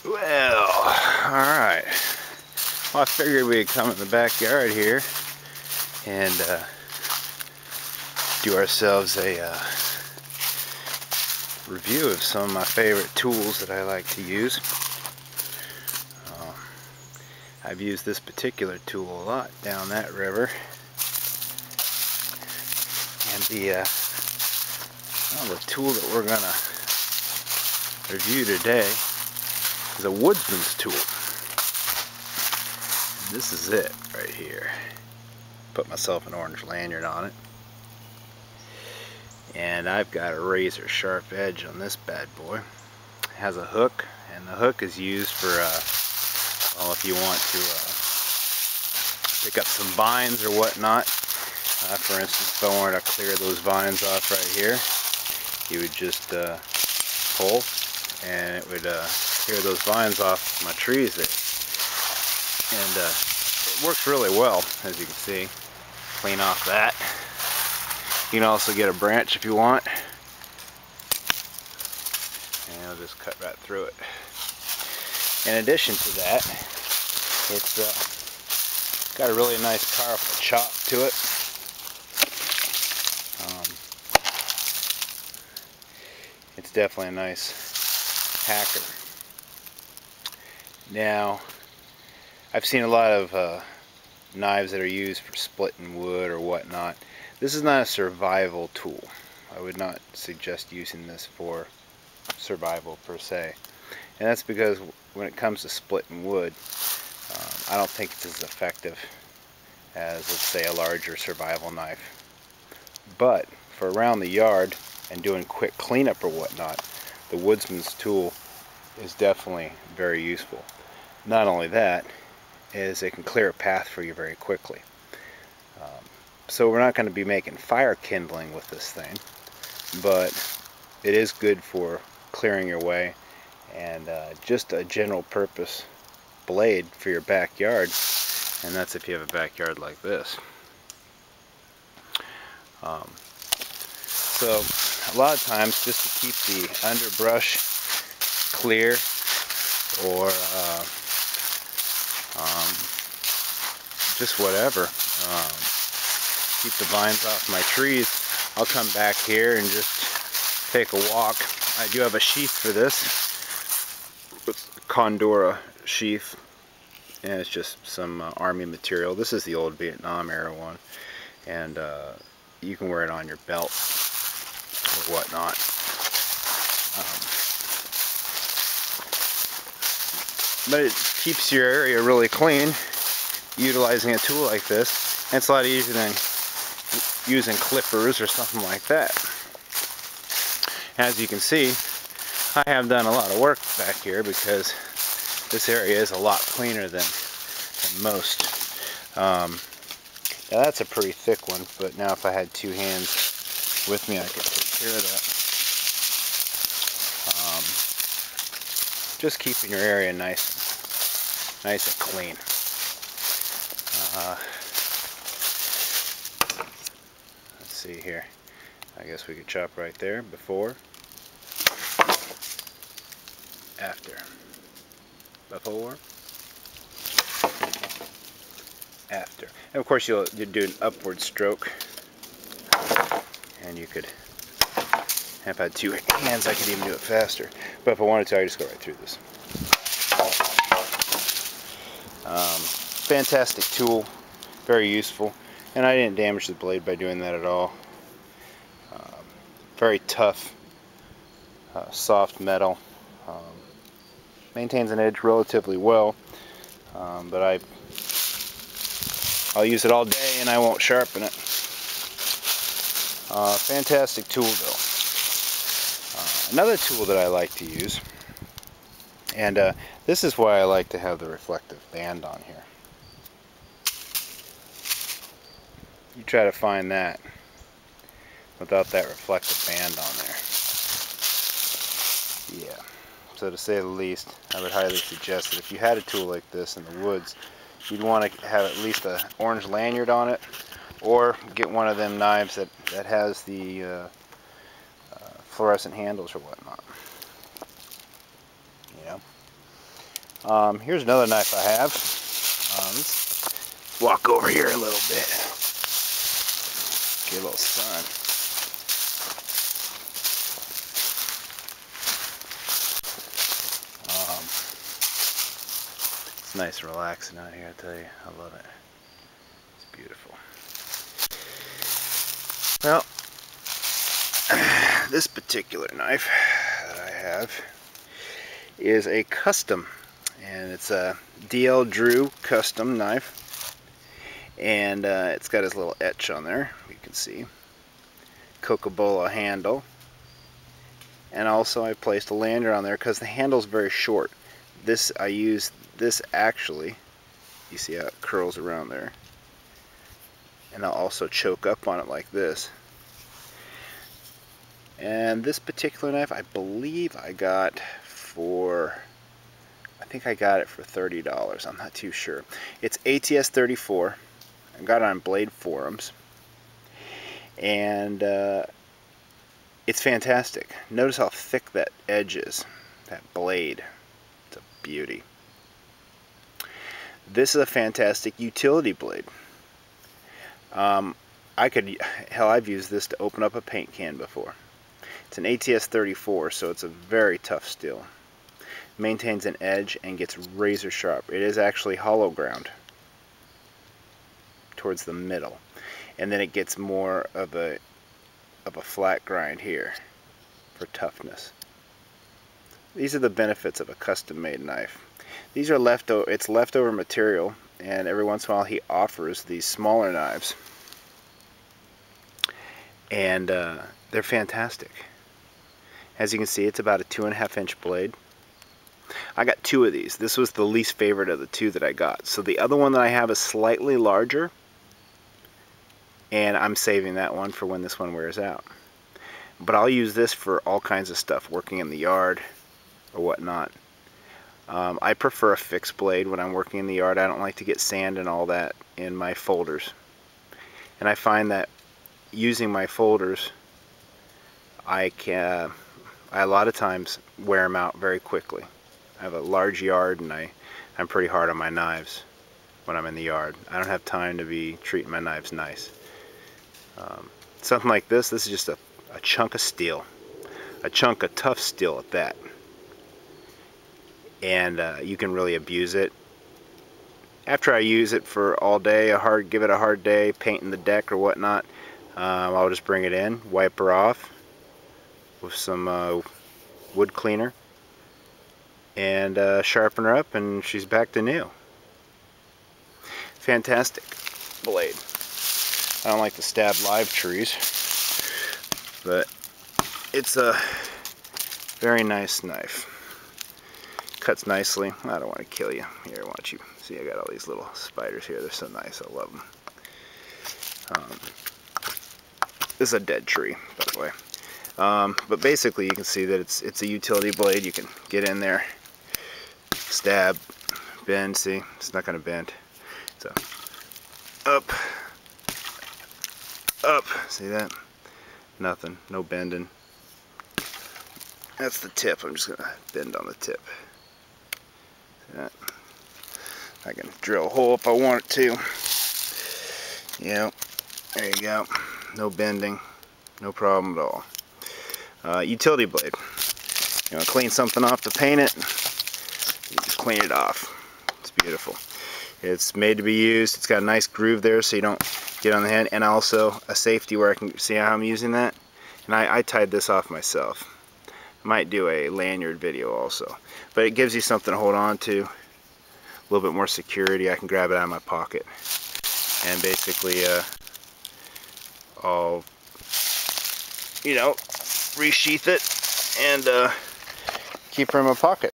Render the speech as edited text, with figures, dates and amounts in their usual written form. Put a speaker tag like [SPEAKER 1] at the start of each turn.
[SPEAKER 1] Well, alright. Well, I figured we'd come in the backyard here and do ourselves a review of some of my favorite tools that I like to use. I've used this particular tool a lot down that river. And the tool that we're going to review today is a WoodsMan tool. And this is it right here. Put myself an orange lanyard on it. And I've got a razor sharp edge on this bad boy. It has a hook, and the hook is used for, well, if you want to pick up some vines or whatnot. For instance, if I wanted to clear those vines off right here, you would just pull, and it would clear those vines off my trees there. And it works really well, as you can see. Clean off that. You can also get a branch if you want, and I'll just cut right through it. In addition to that, it's got a really nice powerful chop to it. It's definitely a nice hacker. Now, I've seen a lot of knives that are used for splitting wood or whatnot. This is not a survival tool. I would not suggest using this for survival per se. And that's because when it comes to splitting wood, I don't think it's as effective as, let's say, a larger survival knife. But for around the yard and doing quick cleanup or whatnot, the WoodsMan tool is definitely very useful. Not only that, is it can clear a path for you very quickly. So we're not going to be making fire kindling with this thing, but it is good for clearing your way, and just a general purpose blade for your backyard, and that's if you have a backyard like this. So a lot of times, just to keep the underbrush clear, or just whatever, keep the vines off my trees, I'll come back here and just take a walk. I do have a sheath for this. It's a Condora sheath, and it's just some army material. This is the old Vietnam era one, and you can wear it on your belt or whatnot. But it keeps your area really clean utilizing a tool like this. And it's a lot easier than using clippers or something like that. As you can see, I have done a lot of work back here because this area is a lot cleaner than most. Now that's a pretty thick one, but now if I had two hands with me, I could take care of that. Just keeping your area nice and clean. Let's see here. I guess we could chop right there. Before, after, before, after. And of course you'd do an upward stroke, and you could, if I had two hands I could even do it faster, but if I wanted to, I just go right through this. Fantastic tool, very useful, and I didn't damage the blade by doing that at all. Very tough, soft metal, maintains an edge relatively well, but I'll use it all day and I won't sharpen it. Fantastic tool though. Another tool that I like to use, and this is why I like to have the reflective band on here. You try to find that without that reflective band on there. Yeah. So to say the least, I would highly suggest that if you had a tool like this in the woods, you'd want to have at least an orange lanyard on it, or get one of them knives that has the fluorescent handles or whatnot. You know? Here's another knife I have. Let's walk over here a little bit. Get a little sun. It's nice and relaxing out here, I tell you. I love it. It's beautiful. Well, this particular knife that I have is a custom, and it's a DL Drew custom knife, and it's got his little etch on there, you can see. Coca-Cola handle, and also I placed a lanyard on there because the handle's very short. This, I use this actually, you see how it curls around there, and I'll also choke up on it like this. And this particular knife, I believe I got for, I think I got it for $30. I'm not too sure. It's ATS 34. I got it on Blade Forums, and it's fantastic. Notice how thick that edge is, that blade. It's a beauty. This is a fantastic utility blade. I've used this to open up a paint can before. It's an ATS 34, so it's a very tough steel. Maintains an edge and gets razor sharp. It is actually hollow ground towards the middle, and then it gets more of a flat grind here for toughness. These are the benefits of a custom-made knife. These are it's leftover material, and every once in a while he offers these smaller knives, and they're fantastic. As you can see, it's about a 2.5 inch blade. I got 2 of these. This was the least favorite of the 2 that I got. So the other one that I have is slightly larger, and I'm saving that one for when this one wears out. But I'll use this for all kinds of stuff, working in the yard or whatnot. I prefer a fixed blade when I'm working in the yard. I don't like to get sand and all that in my folders. And I find that using my folders, I a lot of times wear them out very quickly. I have a large yard, and I'm pretty hard on my knives when I'm in the yard. I don't have time to be treating my knives nice. Something like this is just a chunk of steel. A chunk of tough steel at that. And you can really abuse it. After I use it for all day, give it a hard day, painting the deck or whatnot, I'll just bring it in, wipe her off with some wood cleaner, and sharpen her up, and she's back to new. Fantastic blade. I don't like to stab live trees, but it's a very nice knife. Cuts nicely. I don't want to kill you. Here, watch you. See, I got all these little spiders here. They're so nice. I love them. This is a dead tree, by the way. But basically, you can see that it's a utility blade. You can get in there, stab, bend. See, it's not going to bend. So, up. See that? Nothing. No bending. That's the tip. I'm just going to bend on the tip. See that? I can drill a hole if I want it to. Yep. There you go. No bending. No problem at all. Utility blade. You want to clean something off to paint it, you just clean it off. It's beautiful. It's made to be used. It's got a nice groove there so you don't get on the hand, and also a safety where I can see how I'm using that. And I tied this off myself. I might do a lanyard video also. But it gives you something to hold on to. A little bit more security. I can grab it out of my pocket. And basically, I'll, resheath it and keep her in my pocket.